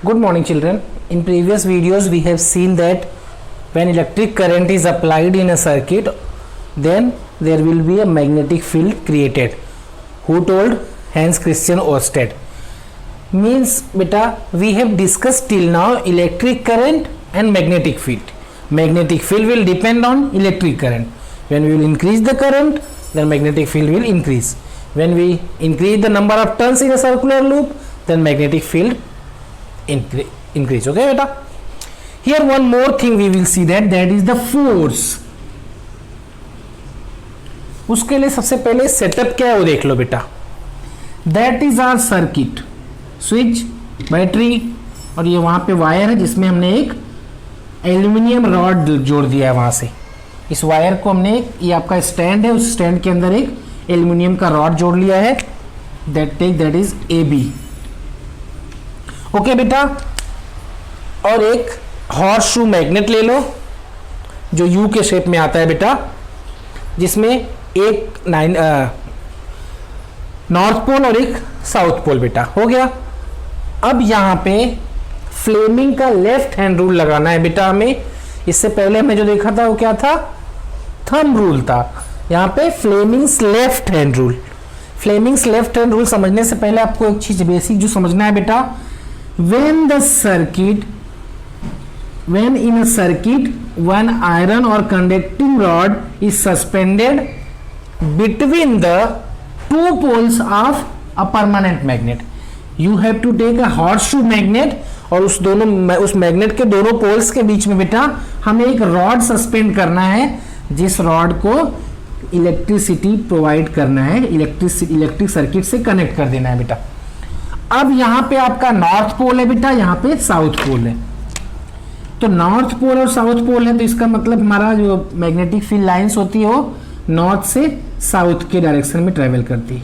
Good morning, children. In previous videos, we have seen that when electric current is applied in a circuit, then there will be a magnetic field created. Who told? Hans Christian Ørsted. Means, beta, we have discussed till now electric current and magnetic field. Magnetic field will depend on electric current. When we will increase the current, then magnetic field will increase. When we increase the number of turns in a circular loop, then magnetic field increase. Okay beta, here one more thing we will see that is the force. उसके लिए सबसे पहले setup क्या है वो देख लो बेटा. That is our circuit, switch, battery और ये वहां पे वायर है जिसमें हमने एक एल्यूमिनियम रॉड जोड़ दिया है. वहां से इस वायर को हमने ये आपका स्टैंड है, उस स्टैंड के अंदर एक एल्यूमिनियम का रॉड जोड़ लिया है. That is AB. ओके बेटा, और एक हॉर्स शू मैग्नेट ले लो जो यू के शेप में आता है बेटा, जिसमें एक नॉर्थ पोल और एक साउथ पोल बेटा. हो गया. अब यहां पे फ्लेमिंग का लेफ्ट हैंड रूल लगाना है बेटा हमें. इससे पहले हमने जो देखा था वो क्या था? थंब रूल था. यहां पे Fleming's left hand rule. Fleming's left hand rule समझने से पहले आपको एक चीज बेसिक जो समझना है बेटा. when in a circuit one iron or conducting rod is suspended between the two poles of a permanent magnet, you have to take a horseshoe magnet और उस मैग्नेट के दोनों पोल्स के बीच में बेटा हमें एक रॉड सस्पेंड करना है, जिस रॉड को इलेक्ट्रिसिटी प्रोवाइड करना है, इलेक्ट्रिक सर्किट से कनेक्ट कर देना है बेटा. अब यहां पे आपका नॉर्थ पोल है बेटा, यहां पे साउथ पोल है. तो नॉर्थ पोल और साउथ पोल है तो इसका मतलब हमारा जो मैग्नेटिक फील्ड लाइंस होती है वो नॉर्थ से साउथ के डायरेक्शन में ट्रेवल करती है.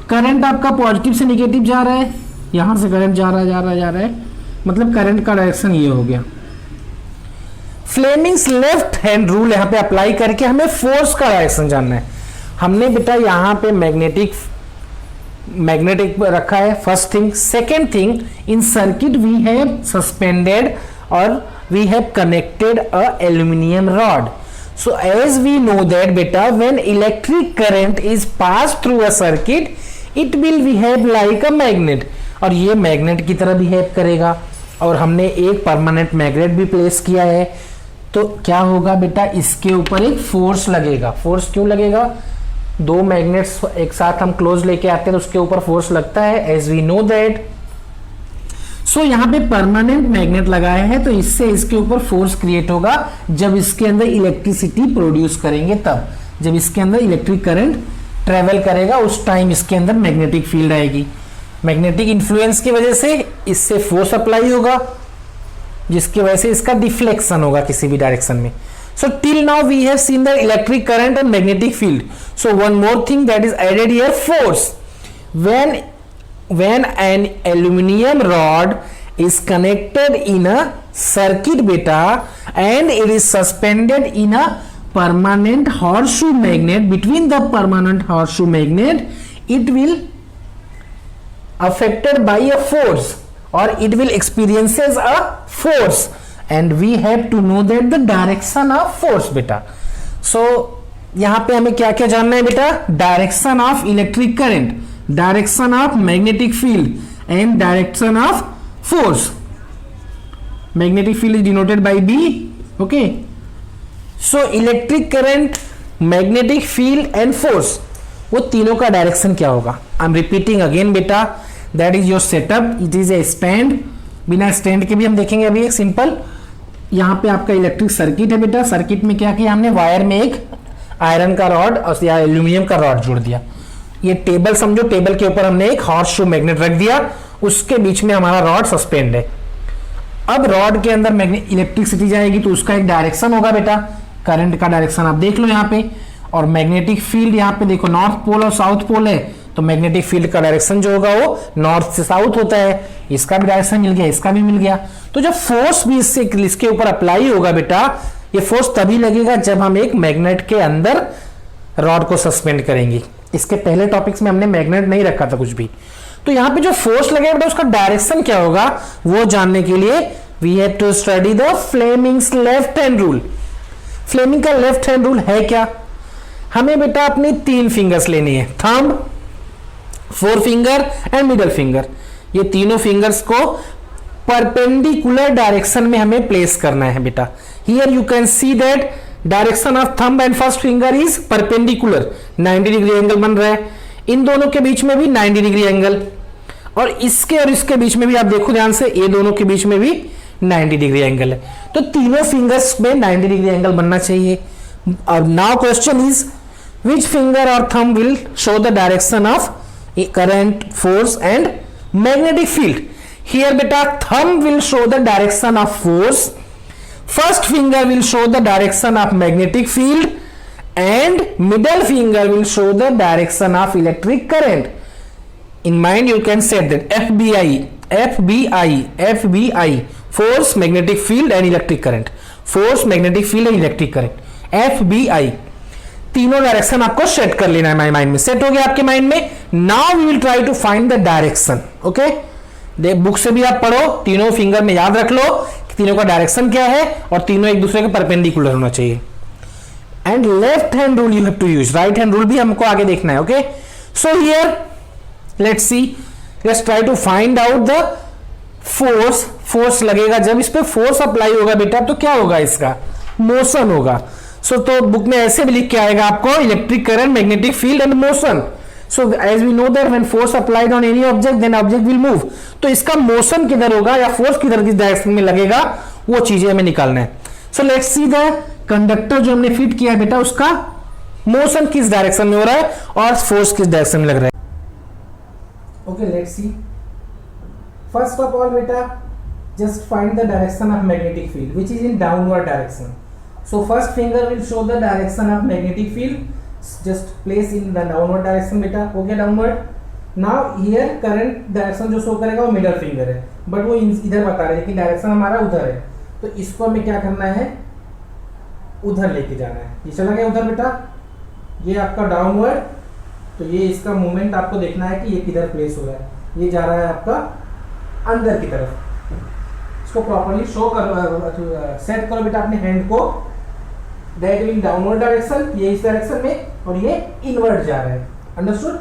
करंट आपका पॉजिटिव से नेगेटिव जा रहा है, यहां से करंट जा रहा है, मतलब करंट का डायरेक्शन ये हो गया. फ्लेमिंग्स लेफ्ट हैंड रूल यहां पे अप्लाई करके हमें फोर्स का डायरेक्शन जानना है. हमने बेटा यहां पे मैग्नेटिक रखा है, first thing. Second thing, in circuit we have suspended और we have connected a aluminium rod. So as we know that बेटा when electric current is pass through a circuit it will behave like a magnet, और ये magnet की तरह behave करेगा. और हमने एक परमानेंट मैग्नेट भी प्लेस किया है, तो क्या होगा बेटा, इसके ऊपर एक फोर्स लगेगा. फोर्स क्यों लगेगा? दो मैग्नेट्स एक साथ हम क्लोज लेके आते हैं तो उसके ऊपर फोर्स लगता है, एज वी नो दैट. सो यहां पे परमानेंट मैग्नेट लगाए हैं तो इससे इसके ऊपर फोर्स क्रिएट होगा जब इसके अंदर इलेक्ट्रिसिटी प्रोड्यूस करेंगे. तब जब इसके अंदर इलेक्ट्रिक करंट ट्रेवल करेगा उस टाइम इसके अंदर मैग्नेटिक फील्ड आएगी. मैग्नेटिक इन्फ्लुएंस की वजह से इससे फोर्स अप्लाई होगा, जिसकी वजह से इसका डिफ्लेक्शन होगा किसी भी डायरेक्शन में. So till now we have seen the electric current and magnetic field. So one more thing that is added here, force. When an aluminum rod is connected in a circuit beta and it is suspended in a permanent horseshoe magnet, between the permanent horseshoe magnet it will affected by a force or it will experiences a force. And we have to know that the direction of force beta. So यहां पे हमें क्या क्या जानना है बेटा? Direction of electric current, direction of magnetic field and direction of force. Magnetic field is denoted by B. Okay, so electric current, magnetic field and force, वो तीनों का डायरेक्शन क्या होगा? आई एम रिपीटिंग अगेन बेटा, that is your setup. It is a stand. बिना stand के भी हम देखेंगे अभी एक सिंपल. यहाँ पे आपका इलेक्ट्रिक सर्किट है बेटा. सर्किट में क्या किया हमने? वायर में एक आयरन का रॉड और या एल्यूमिनियम का रॉड जोड़ दिया. ये टेबल समझो, टेबल के ऊपर हमने एक हॉर्सशू मैग्नेट रख दिया, उसके बीच में हमारा रॉड सस्पेंड है. अब रॉड के अंदर इलेक्ट्रिसिटी जाएगी तो उसका एक डायरेक्शन होगा बेटा, करंट का डायरेक्शन आप देख लो यहाँ पे. और मैग्नेटिक फील्ड यहाँ पे देखो, नॉर्थ पोल और साउथ पोल है तो मैग्नेटिक फील्ड का डायरेक्शन जो होगा वो नॉर्थ से साउथ होता है. इसका भी डायरेक्शन मिल गया, इसका भी मिल गया. तो जब फोर्स भी इसके ऊपर अप्लाई होगा बेटा, ये फोर्स तभी लगेगा जब हम एक मैग्नेट के अंदर रॉड को सस्पेंड करेंगे. इसके पहले टॉपिक्स में हमने मैग्नेट नहीं रखा था कुछ भी. तो यहाँ पे जो फोर्स लगेगा बेटा उसका डायरेक्शन क्या होगा वो जानने के लिए we have to study the Fleming's left hand rule. Fleming का लेफ्ट हैंड रूल है क्या? हमें बेटा अपनी 3 फिंगर्स लेनी है, thumb, 4 finger and middle finger. ये तीनों फिंगर्स को परपेंडिकुलर डायरेक्शन में हमें प्लेस करना है बेटा। Here you can see that direction of thumb and first finger is perpendicular, 90 degree angle बन रहा है। इन दोनों के बीच में भी 90 डिग्री एंगल, और इसके बीच में भी आप देखो ध्यान से, ये दोनों के बीच में भी 90 डिग्री एंगल है। तो तीनों फिंगर्स में 90 डिग्री एंगल बनना चाहिए। और now question is which finger और thumb will show the direction of current, force and magnetic field. Here बेटा thumb will show the direction of force, first finger will show the direction of magnetic field and middle finger will show the direction of electric current. In mind you can set that FBI force, magnetic field and electric current, force, magnetic field and electric current, FBI तीनों direction आपको set कर लेना है। Mind में set हो गया आपके mind में। Now we will try to find the direction. Okay, book से भी आप पढ़ो, तीनों फिंगर में याद रख लो कि तीनों का डायरेक्शन क्या है और तीनों एक दूसरे के परपेंडिकुलर होना चाहिए। And left hand rule you have to use, right hand rule भी हमको आगे देखना है। Okay, so here let's see, let's try to find out the force. Force लगेगा, जब इस पे फोर्स अप्लाई होगा बेटा तो क्या होगा, इसका मोशन होगा। सो तो बुक में ऐसे भी लिख के आएगा आपको electric current, magnetic field and motion. So as we know that when force applied on any object then object will move. तो इसका मोशन किधर होगा या फोर्स किधर किस डायरेक्शन में लगेगा वो चीजें हमें निकालना है। So let's see the conductor जो हमने फिट किया है बेटा उसका मोशन किस डायरेक्शन में हो रहा है और फोर्स किस डायरेक्शन में लग रहा है। Okay, let's see. First of all बेटा just find the direction of magnetic field which is in downward direction. So first finger will show the direction of magnetic field, just place in the downward direction बेटा। Okay, downward. Now here current direction जो show करेगा वो middle finger है, but वो इधर बता रहा है लेकिन डायरेक्शन हमारा उधर है। तो इसको हमें क्या करना है, उधर लेके जाना है। ये चला गया उधर बेटा, ये आपका डाउनवर्ड। तो ये इसका मूवमेंट आपको देखना है कि ये किधर प्लेस हो रहा है। ये जा रहा है आपका अंदर की तरफ। इसको प्रॉपर्ली शो कर सेट करो बेटा अपने हैंड को। दैट इन डाउनवर्ड डायरेक्शन, ये इस डायरेक्शन में, और ये इनवर्ड जा रहा है। अंडरस्टूड?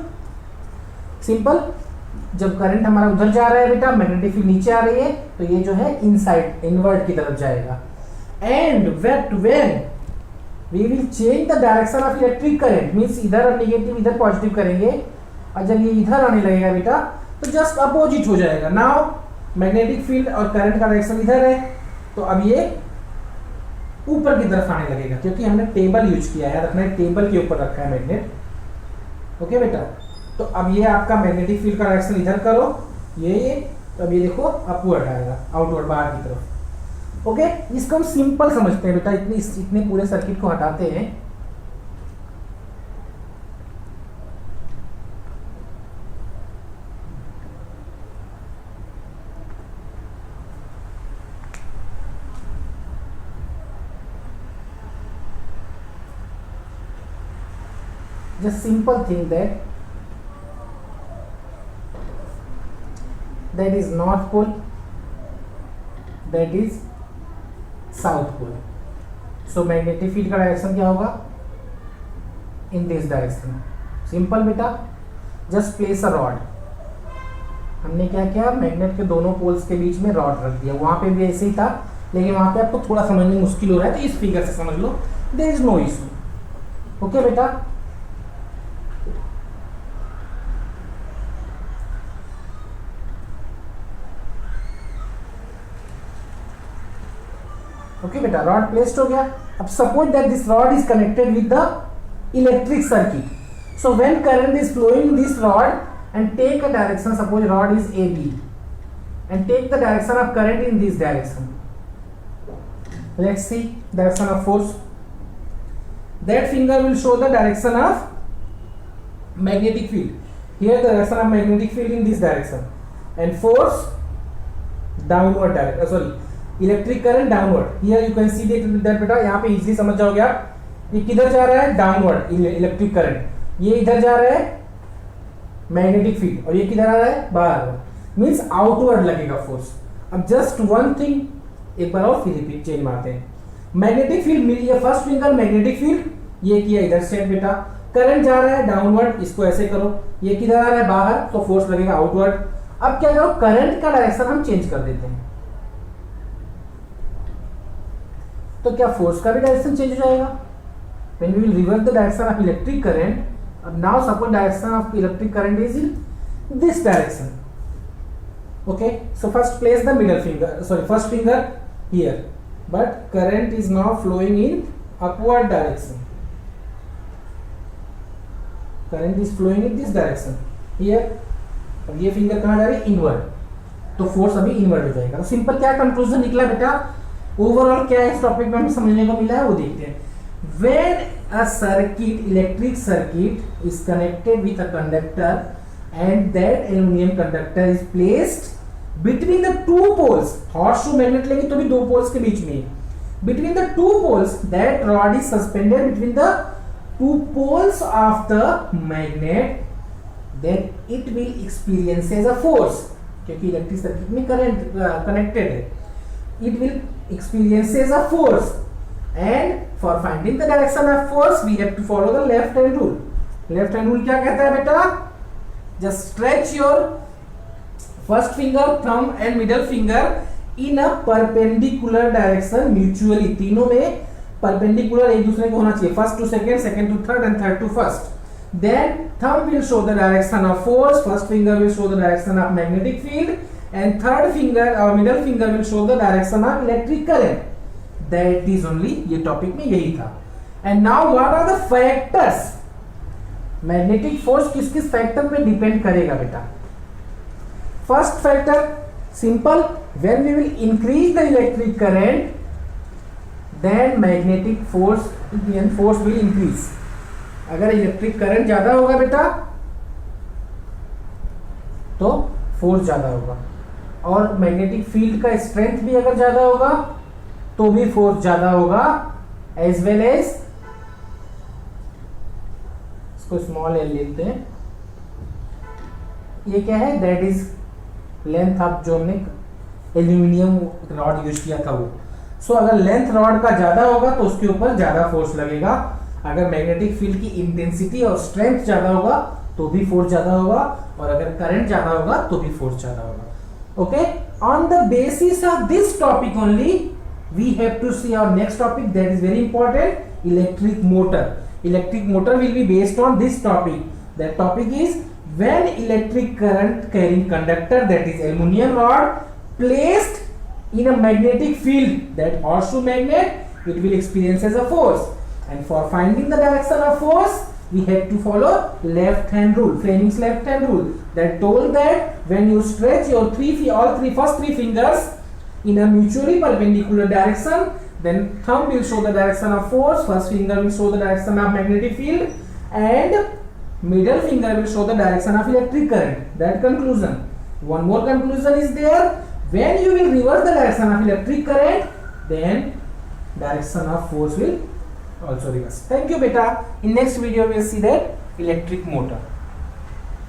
सिंपल। जब करंट हमारा उधर जा रहा है बेटा, मैग्नेटिक फील्ड नीचे आ रही है, तो ये जो है इनसाइड, इनवर्ड की तरफ जाएगा। And when we will change the direction of electric current, means इधर नेगेटिव इधर पॉजिटिव करेंगे, और जब ये इधर आने लगेगा बेटा तो जस्ट अपोजिट हो जाएगा। नाउ मैग्नेटिक फील्ड और करंट का डायरेक्शन इधर है, तो अब ये ऊपर की तरफ आने लगेगा क्योंकि हमने टेबल यूज किया है, रखना है टेबल के ऊपर रखा है मैग्नेट। ओके बेटा, तो अब ये आपका मैग्नेटिक फील्ड का डायरेक्शन इधर करो, ये तो अब ये देखो अपवर्ड आएगा, आउटवर्ड बाहर की तरफ। ओके, इसको हम सिंपल समझते हैं बेटा, इतने पूरे सर्किट को हटाते हैं। Just simple thing that is north pole, that is south pole. So magnetic field का डायरेक्शन क्या होगा, इन दिस डायरेक्शन। सिंपल बेटा, जस्ट प्लेस अ रॉड। हमने क्या किया, मैग्नेट के दोनों पोल्स के बीच में रॉड रख दिया। वहां पे भी ऐसे ही था, लेकिन वहां पे आपको थोड़ा समझने मुश्किल हो रहा है तो इस फिगर से समझ लो, there is no issue. Okay बेटा, ओके बेटा, रॉड प्लेस्ड हो गया। अब suppose that this rod is connected with the electric circuit. So when current is flowing this rod and take a direction, suppose rod is A B and take the direction of current in this direction. Let's see direction of force. That finger will show the direction of magnetic field. Here the direction of magnetic field in this direction and force downward direction. Sorry, electric current downward. Here you can see that बेटा यहाँ पे easily समझ जाओगे आप, ये किधर जा रहा है, डाउनवर्ड इलेक्ट्रिक करंट। ये इधर जा रहा है मैग्नेटिक फील्ड, और ये किधर आ रहा है, बाहर, मींस आउटवर्ड लगेगा फोर्स। अब जस्ट वन थिंग, एक बार और फिर रिपीट चेंज मारते हैं। मैग्नेटिक फील्ड मिल गया, फर्स्ट फिंगर मैग्नेटिक फील्ड, ये किया इधर से बेटा, करंट जा रहा है डाउनवर्ड, इसको ऐसे करो, ये किधर आ रहा है, बाहर, तो फोर्स लगेगा आउटवर्ड। अब क्या करो, करंट का डायरेक्शन हम चेंज कर देते हैं, तो क्या फोर्स का भी डायरेक्शन चेंज हो जाएगा। When we will reverse the direction of electric current, now suppose direction of electric current is in this direction. Okay, so first place the middle finger, sorry, first finger here, but current is now flowing in upward direction. Current is flowing in this direction here. अब ये finger कहाँ जा रही है, inward, तो force अभी inward हो जाएगा। तो सिंपल क्या कंक्लूजन निकला बेटा, ओवरऑल क्या इस टॉपिक में हमें समझने को मिला है वो देखते हैं। When a circuit, electric circuit is connected with a conductor and that aluminum conductor is placed between the two poles, horseshoe magnet लेंगे तो भी दो poles के बीच में, between the two poles, that rod is suspended between the two poles of the magnet, then it will experience as a force, क्योंकि electric circuit में current connected है, it will experience as a force, and for finding the direction of force we have to follow the left hand rule. Left hand rule क्या कहता है बेटा, just stretch your first finger, thumb and middle finger in a perpendicular direction mutually, तीनों में perpendicular एक दूसरे को होना चाहिए, first to second, second to third and third to first. Then thumb will show the direction of force, first finger will show the direction of magnetic field, and third finger or middle finger will show the direction of electric current. That is only, ये topic में यही था। And now what are the factors? Magnetic force किस किस factor पे depend करेगा बेटा। First factor simple, when we will increase the electric current, then magnetic force will increase. अगर इलेक्ट्रिक करंट ज्यादा होगा बेटा तो फोर्स ज्यादा होगा, और मैग्नेटिक फील्ड का स्ट्रेंथ भी अगर ज्यादा होगा तो भी फोर्स ज्यादा होगा, एज वेल एज, इसको स्मॉल एल लेते हैं, ये क्या है, दैट इज लेंथ ऑफ जो हमने एल्यूमिनियम रॉड यूज किया था वो। सो अगर लेंथ रॉड का ज्यादा होगा तो उसके ऊपर ज्यादा फोर्स लगेगा, अगर मैग्नेटिक फील्ड की इंटेंसिटी और स्ट्रेंथ ज्यादा होगा तो भी फोर्स ज्यादा होगा, और अगर करंट ज्यादा होगा तो भी फोर्स ज्यादा होगा। Okay, on the basis of this topic only we have to see our next topic, that is very important, electric motor. Electric motor will be based on this topic. That topic is when electric current carrying conductor, that is aluminum rod, placed in a magnetic field, that horseshoe magnet, it will experience as a force. And for finding the direction of force we have to follow left hand rule, Fleming's left hand rule, that told that when you stretch your first three fingers in a mutually perpendicular direction, then thumb will show the direction of force, first finger will show the direction of magnetic field, and middle finger will show the direction of electric current. That conclusion. One more conclusion is there, when you will reverse the direction of electric current, then direction of force will also reverse. Thank you beta. In next video we will see that electric motor.